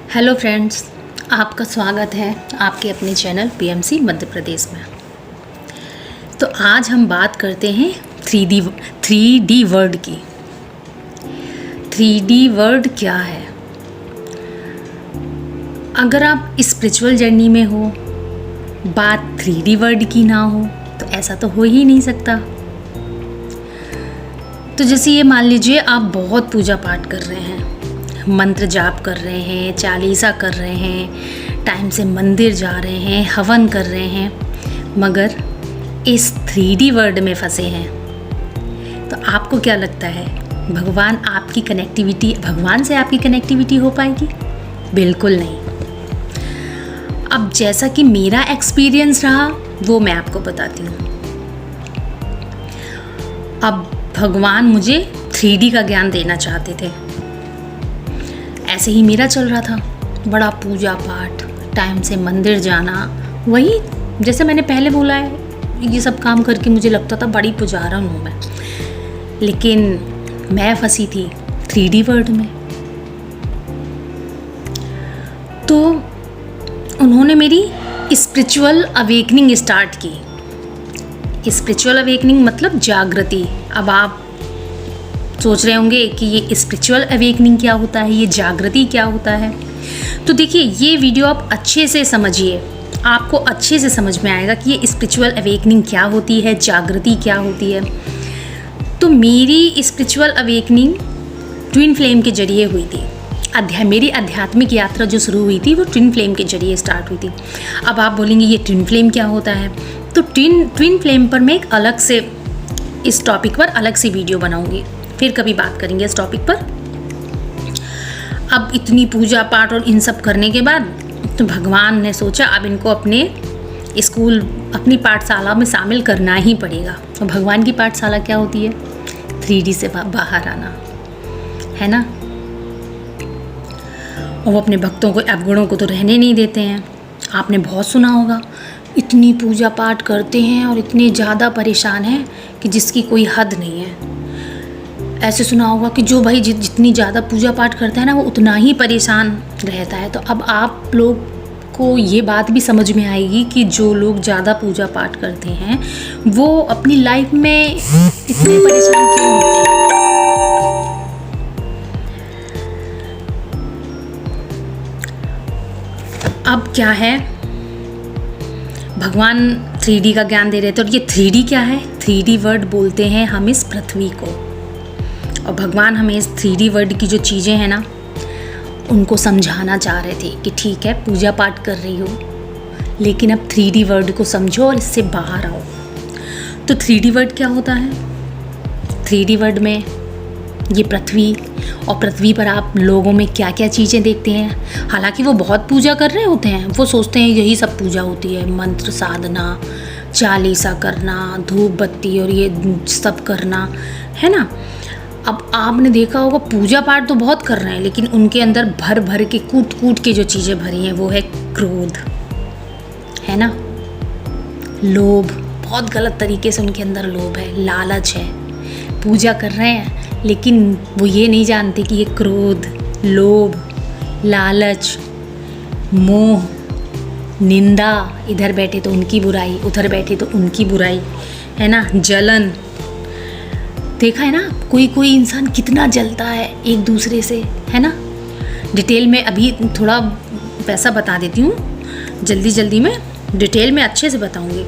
Hello friends, आपका स्वागत है आपके अपने चैनल पीएमसी मध्य प्रदेश में। तो आज हम बात करते हैं 3D वर्ड की। 3D वर्ड क्या है? अगर आप स्पिरिचुअल जर्नी में हो, बात 3D वर्ड की ना हो तो ऐसा तो हो ही नहीं सकता। तो जैसे ये मान लीजिए आप बहुत पूजा पाठ कर रहे हैं, मंत्र जाप कर रहे हैं, चालीसा कर रहे हैं, टाइम से मंदिर जा रहे हैं, हवन कर रहे हैं, मगर इस 3D वर्ड में फंसे हैं। तो आपको क्या लगता है भगवान से आपकी कनेक्टिविटी हो पाएगी? बिल्कुल नहीं। अब जैसा कि मेरा एक्सपीरियंस रहा वो मैं आपको बताती हूँ। अब भगवान मुझे 3D का ज्ञान देना चाहते थे। ऐसे ही मेरा चल रहा था, बड़ा पूजा पाठ, टाइम से मंदिर जाना, वही जैसे मैंने पहले बोला है, ये सब काम करके मुझे लगता था बड़ी पुजारन हूँ मैं। लेकिन मैं फंसी थी 3D वर्ड में। तो उन्होंने मेरी स्पिरिचुअल अवेकनिंग स्टार्ट की। स्पिरिचुअल अवेकनिंग मतलब जागृति। अब आप सोच रहे होंगे कि ये स्पिरिचुअल अवेकनिंग क्या होता है, ये जागृति क्या होता है। तो देखिए, ये वीडियो आप अच्छे से समझिए, आपको अच्छे से समझ में आएगा कि ये स्पिरिचुअल अवेकनिंग क्या होती है, जागृति क्या होती है। तो मेरी स्पिरिचुअल अवेकनिंग ट्विन फ्लेम के जरिए हुई थी। मेरी आध्यात्मिक यात्रा जो शुरू हुई थी वो ट्विन फ्लेम के जरिए स्टार्ट हुई थी। अब आप बोलेंगे ये ट्विन फ्लेम क्या होता है? तो ट्विन फ्लेम पर मैं एक अलग से इस टॉपिक पर अलग से वीडियो बनाऊंगी, फिर कभी बात करेंगे इस टॉपिक पर। अब इतनी पूजा पाठ और इन सब करने के बाद तो भगवान ने सोचा अब इनको अपने स्कूल, अपनी पाठशाला में शामिल करना ही पड़ेगा। तो भगवान की पाठशाला क्या होती है? 3D से बाहर आना, है ना। और वो अपने भक्तों को, अवगुणों को तो रहने नहीं देते हैं। आपने बहुत सुना होगा, इतनी पूजा पाठ करते हैं और इतने ज़्यादा परेशान हैं कि जिसकी कोई हद नहीं है। ऐसे सुना होगा कि जो भाई जितनी ज़्यादा पूजा पाठ करता है ना, वो उतना ही परेशान रहता है। तो अब आप लोग को ये बात भी समझ में आएगी कि जो लोग ज़्यादा पूजा पाठ करते हैं वो अपनी लाइफ में इतने परेशान क्यों होते हैं। अब क्या है, भगवान 3D का ज्ञान दे रहे थे। और ये 3D क्या है? 3D वर्ड बोलते हैं हम इस पृथ्वी को। और भगवान हमें इस 3D वर्ड की जो चीज़ें हैं ना, उनको समझाना चाह रहे थे कि ठीक है, पूजा पाठ कर रही हो, लेकिन अब 3D वर्ड को समझो और इससे बाहर आओ। तो 3D वर्ड क्या होता है? 3D वर्ड में ये पृथ्वी, और पृथ्वी पर आप लोगों में क्या क्या चीज़ें देखते हैं। हालांकि वो बहुत पूजा कर रहे होते हैं, वो सोचते हैं यही सब पूजा होती है, मंत्र साधना, चालीसा करना, धूप बत्ती और ये सब करना, है ना। अब आपने देखा होगा पूजा पाठ तो बहुत कर रहे हैं, लेकिन उनके अंदर भर भर के, कूट कूट के जो चीज़ें भरी हैं वो है क्रोध, है ना, लोभ। बहुत गलत तरीके से उनके अंदर लोभ है, लालच है। पूजा कर रहे हैं लेकिन वो ये नहीं जानते कि ये क्रोध, लोभ, लालच, मोह, निंदा, इधर बैठे तो उनकी बुराई, उधर बैठे तो उनकी बुराई, है ना, जलन। देखा है ना, कोई इंसान कितना जलता है एक दूसरे से, है ना। डिटेल में अभी थोड़ा वैसा बता देती हूँ, जल्दी में डिटेल में अच्छे से बताऊँगी।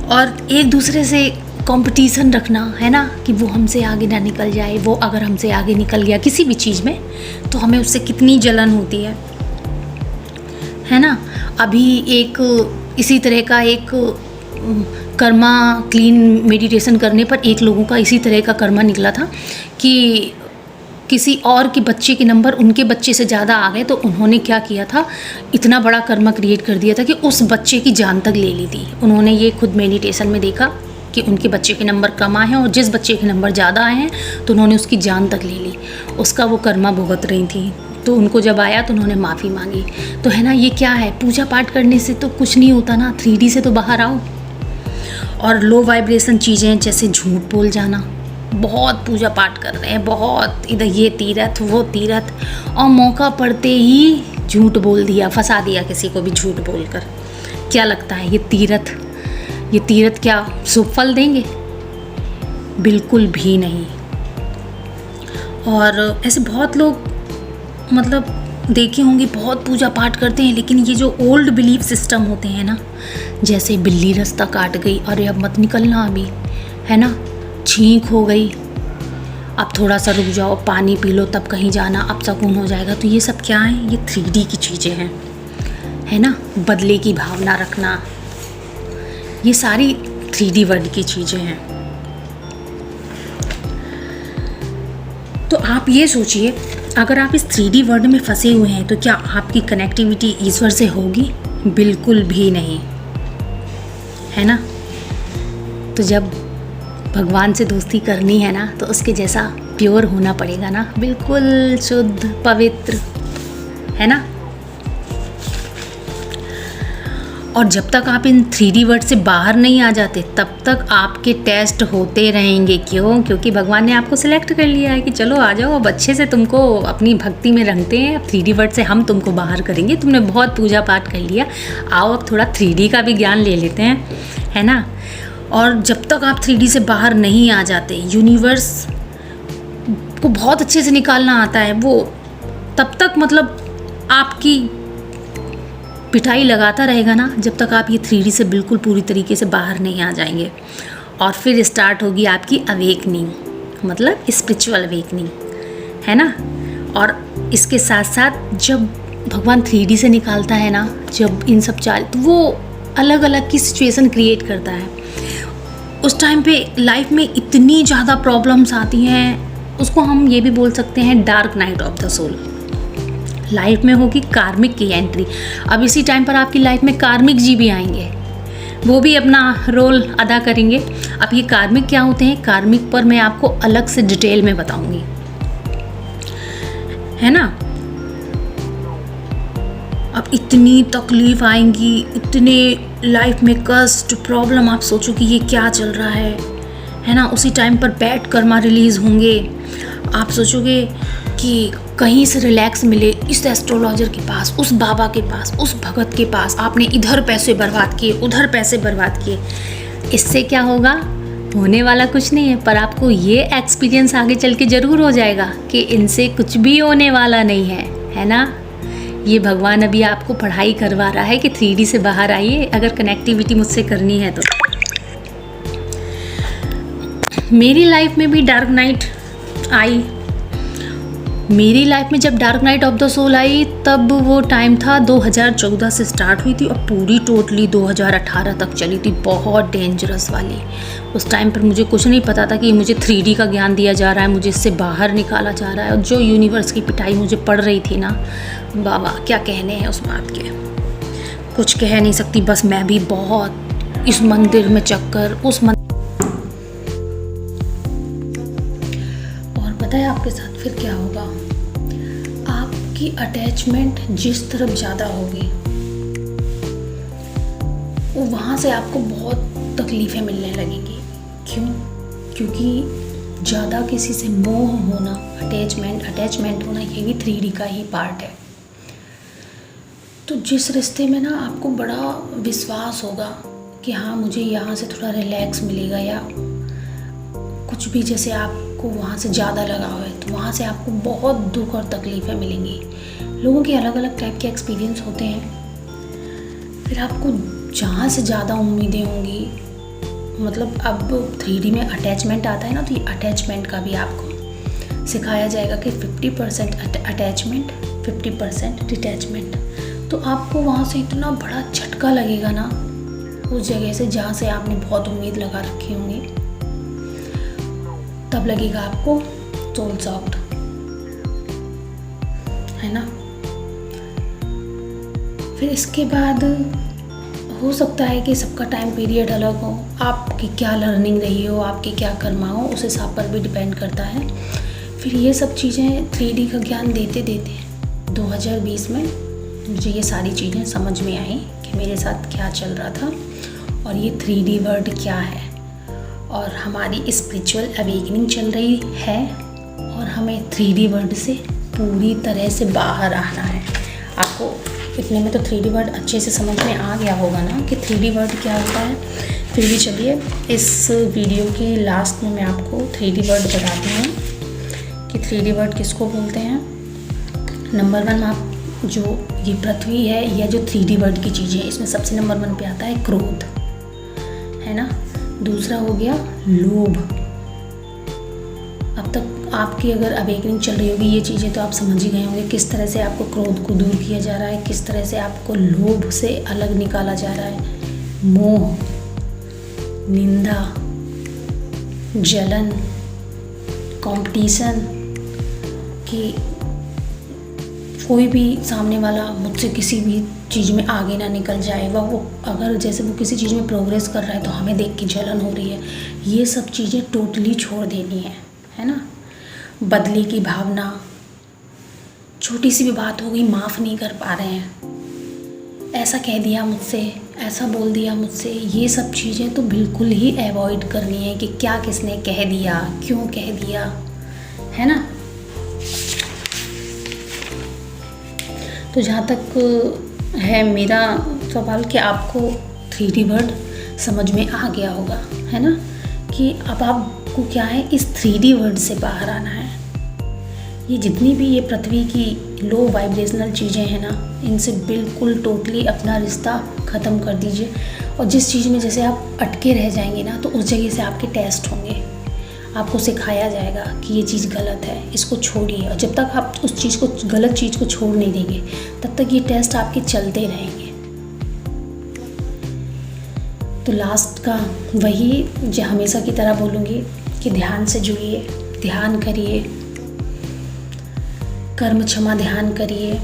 और एक दूसरे से कंपटीशन रखना, है ना, कि वो हमसे आगे ना निकल जाए। वो अगर हमसे आगे निकल गया किसी भी चीज़ में तो हमें उससे कितनी जलन होती है ना। अभी एक इसी तरह का एक कर्मा क्लीन मेडिटेशन करने पर एक लोगों का इसी तरह का कर्मा निकला था कि किसी और के बच्चे के नंबर उनके बच्चे से ज़्यादा आ गए। तो उन्होंने क्या किया था, इतना बड़ा कर्मा क्रिएट कर दिया था कि उस बच्चे की जान तक ले ली थी। उन्होंने ये खुद मेडिटेशन में देखा कि उनके बच्चे के नंबर कम आए हैं और जिस बच्चे के नंबर ज़्यादा आए हैं तो उन्होंने उसकी जान तक ले ली। उसका वो कर्मा भुगत रही थी। तो उनको जब आया तो उन्होंने माफ़ी मांगी। तो है ना, ये क्या है, पूजा पाठ करने से तो कुछ नहीं होता ना, 3D से तो बाहर आओ। और लो वाइब्रेशन चीज़ें जैसे झूठ बोल जाना, बहुत पूजा पाठ कर रहे हैं, बहुत इधर ये तीर्थ वो तीर्थ, और मौका पड़ते ही झूठ बोल दिया, फंसा दिया किसी को भी झूठ बोलकर। क्या लगता है ये तीर्थ क्या शुभ फल देंगे? बिल्कुल भी नहीं। और ऐसे बहुत लोग मतलब देखे होंगे, बहुत पूजा पाठ करते हैं, लेकिन ये जो ओल्ड बिलीफ सिस्टम होते हैं ना, जैसे बिल्ली रास्ता काट गई, अरे अब मत निकलना अभी, है ना, छींक हो गई, अब थोड़ा सा रुक जाओ, पानी पी लो तब कहीं जाना, अब सुकून हो जाएगा। तो ये सब क्या है? ये 3D की चीज़ें हैं, है ना, बदले की भावना रखना, ये सारी 3D वर्ल्ड की चीज़ें हैं। तो आप ये सोचिए, अगर आप इस 3D वर्ल्ड में फंसे हुए हैं तो क्या आपकी कनेक्टिविटी ईश्वर से होगी? बिल्कुल भी नहीं, है ना। तो जब भगवान से दोस्ती करनी है ना, तो उसके जैसा प्योर होना पड़ेगा ना, बिल्कुल शुद्ध पवित्र, है ना। और जब तक आप इन 3D वर्ड से बाहर नहीं आ जाते, तब तक आपके टेस्ट होते रहेंगे। क्यों? क्योंकि भगवान ने आपको सिलेक्ट कर लिया है कि चलो आ जाओ, अब अच्छे से तुमको अपनी भक्ति में रंगते हैं, अब 3D वर्ड से हम तुमको बाहर करेंगे, तुमने बहुत पूजा पाठ कर लिया, आओ अब थोड़ा 3D का भी ज्ञान ले लेते हैं, है ना। और जब तक आप 3D से बाहर नहीं आ जाते, यूनिवर्स को बहुत अच्छे से निकालना आता है, वो तब तक मतलब आपकी पिटाई लगाता रहेगा ना, जब तक आप ये 3D से बिल्कुल पूरी तरीके से बाहर नहीं आ जाएंगे। और फिर स्टार्ट होगी आपकी अवेकनिंग, मतलब स्पिरिचुअल अवेकनिंग, है ना। और इसके साथ साथ जब भगवान 3D से निकालता है ना, जब इन सब तो वो अलग अलग की सिचुएशन क्रिएट करता है। उस टाइम पे लाइफ में इतनी ज़्यादा प्रॉब्लम्स आती हैं, उसको हम ये भी बोल सकते हैं dark night of the soul. Life में होगी कार्मिक की एंट्री। अब इसी टाइम पर आपकी लाइफ में कार्मिक जी भी आएंगे, वो भी अपना रोल अदा करेंगे। अब ये कार्मिक क्या होते हैं, कार्मिक पर मैं आपको अलग से डिटेल में बताऊंगी, है ना। अब इतनी तकलीफ आएंगी, इतने लाइफ में कष्ट प्रॉब्लम, आप सोचो कि ये क्या चल रहा है ना। उसी टाइम पर बैड कर्मा रिलीज होंगे, आप सोचोगे कि कहीं से रिलैक्स मिले, इस एस्ट्रोलॉजर के पास, उस बाबा के पास, उस भगत के पास, आपने इधर पैसे बर्बाद किए, उधर पैसे बर्बाद किए। इससे क्या होगा? होने वाला कुछ नहीं है, पर आपको ये एक्सपीरियंस आगे चल के ज़रूर हो जाएगा कि इनसे कुछ भी होने वाला नहीं है ना। ये भगवान अभी आपको पढ़ाई करवा रहा है कि 3D से बाहर आइए, अगर कनेक्टिविटी मुझसे करनी है तो। मेरी लाइफ में भी डार्क नाइट आई। मेरी लाइफ में जब dark night of the soul आई, तब वो टाइम था 2014 से स्टार्ट हुई थी और पूरी टोटली 2018 तक चली थी, बहुत डेंजरस वाली। उस टाइम पर मुझे कुछ नहीं पता था कि मुझे 3D का ज्ञान दिया जा रहा है, मुझे इससे बाहर निकाला जा रहा है। और जो यूनिवर्स की पिटाई मुझे पड़ रही थी ना, बाबा क्या कहने हैं उस बात के, कुछ कह नहीं सकती। बस मैं भी बहुत इस मंदिर में चक्कर, उस और पता है आपके साथ फिर क्या होगा? आपकी अटैचमेंट जिस तरफ ज़्यादा होगी, वो वहाँ से आपको बहुत तकलीफ़ें मिलने लगेंगी। क्यों? क्योंकि ज़्यादा किसी से मोह होना, अटैचमेंट होना, ये भी 3D का ही पार्ट है। तो जिस रिश्ते में ना आपको बड़ा विश्वास होगा कि हाँ मुझे यहाँ से थोड़ा रिलैक्स मिलेगा, या कुछ भी जैसे आपको वहाँ से ज़्यादा लगाव है, तो वहाँ से आपको बहुत दुख और तकलीफ़ें मिलेंगी। लोगों के अलग अलग टाइप के एक्सपीरियंस होते हैं। फिर आपको जहाँ से ज़्यादा उम्मीदें होंगी, मतलब अब 3D में अटैचमेंट आता है ना, तो ये अटैचमेंट का भी आपको सिखाया जाएगा कि 50% अटैचमेंट, 50% डिटैचमेंट। तो आपको वहाँ से इतना बड़ा झटका लगेगा ना, उस जगह से जहाँ से आपने बहुत उम्मीद लगा रखी होंगी, तब लगेगा आपको सोल सॉफ्ट, है ना। फिर इसके बाद हो सकता है कि सबका टाइम पीरियड अलग हो, आपकी क्या लर्निंग रही हो, आपकी क्या कर्मा हो, उस हिसाब पर भी डिपेंड करता है। फिर ये सब चीज़ें 3D का ज्ञान देते 2020 में मुझे ये सारी चीज़ें समझ में आई कि मेरे साथ क्या चल रहा था और ये 3D वर्ल्ड क्या है। और हमारी स्पिरिचुअल अवेकनिंग चल रही है और हमें 3D वर्ल्ड से पूरी तरह से बाहर आना है। आपको इतने में तो 3D वर्ल्ड अच्छे से समझ में आ गया होगा ना कि 3D वर्ल्ड क्या होता है। फिर भी चलिए इस वीडियो के लास्ट में मैं आपको 3D वर्ल्ड बताती हूँ कि 3D वर्ल्ड किसको बोलते हैं। नंबर 1, आप जो ये पृथ्वी है या जो 3D वर्ल्ड की चीज़ें हैं, इसमें सबसे नंबर 1 पे आता है क्रोध, है ना। दूसरा हो गया लोभ। अब तक आपकी अगर अवेकनिंग चल रही होगी ये चीज़ें तो आप समझ ही गए होंगे किस तरह से आपको क्रोध को दूर किया जा रहा है, किस तरह से आपको लोभ से अलग निकाला जा रहा है। मोह, निंदा, जलन, कंपटीशन कि कोई भी सामने वाला मुझसे किसी भी चीज़ में आगे ना निकल जाए, वो अगर जैसे वो किसी चीज़ में प्रोग्रेस कर रहा है तो हमें देख के जलन हो रही है। ये सब चीज़ें टोटली छोड़ देनी है ना। बदले की भावना, छोटी सी भी बात हो गई माफ़ नहीं कर पा रहे हैं, ऐसा कह दिया मुझसे, ऐसा बोल दिया मुझसे, ये सब चीज़ें तो बिल्कुल ही अवॉइड करनी है कि क्या किसने कह दिया, क्यों कह दिया, है ना। तो जहाँ तक है मेरा सवाल कि आपको 3D वर्ल्ड समझ में आ गया होगा, है ना, कि अब आपको क्या है इस 3D वर्ल्ड से बाहर आना है। ये जितनी भी ये पृथ्वी की लो वाइब्रेशनल चीज़ें हैं ना, इनसे बिल्कुल टोटली अपना रिश्ता ख़त्म कर दीजिए। और जिस चीज़ में जैसे आप अटके रह जाएंगे ना तो उस जगह से आपके टेस्ट होंगे, आपको सिखाया जाएगा कि ये चीज़ गलत है, इसको छोड़िए। और जब तक आप उस चीज़ को, गलत चीज़ को छोड़ नहीं देंगे तब तक ये टेस्ट आपके चलते रहेंगे। तो लास्ट का वही जो हमेशा की तरह बोलूँगी कि ध्यान से जुड़िए, ध्यान करिए, कर्म क्षमा ध्यान करिए।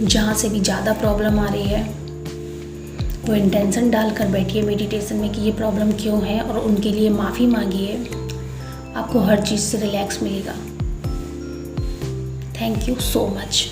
जहाँ से भी ज़्यादा प्रॉब्लम आ रही है वो इंटेंशन डालकर बैठिए मेडिटेशन में कि ये प्रॉब्लम क्यों है और उनके लिए माफ़ी मांगिए। आपको हर चीज़ से रिलैक्स मिलेगा। Thank you so much.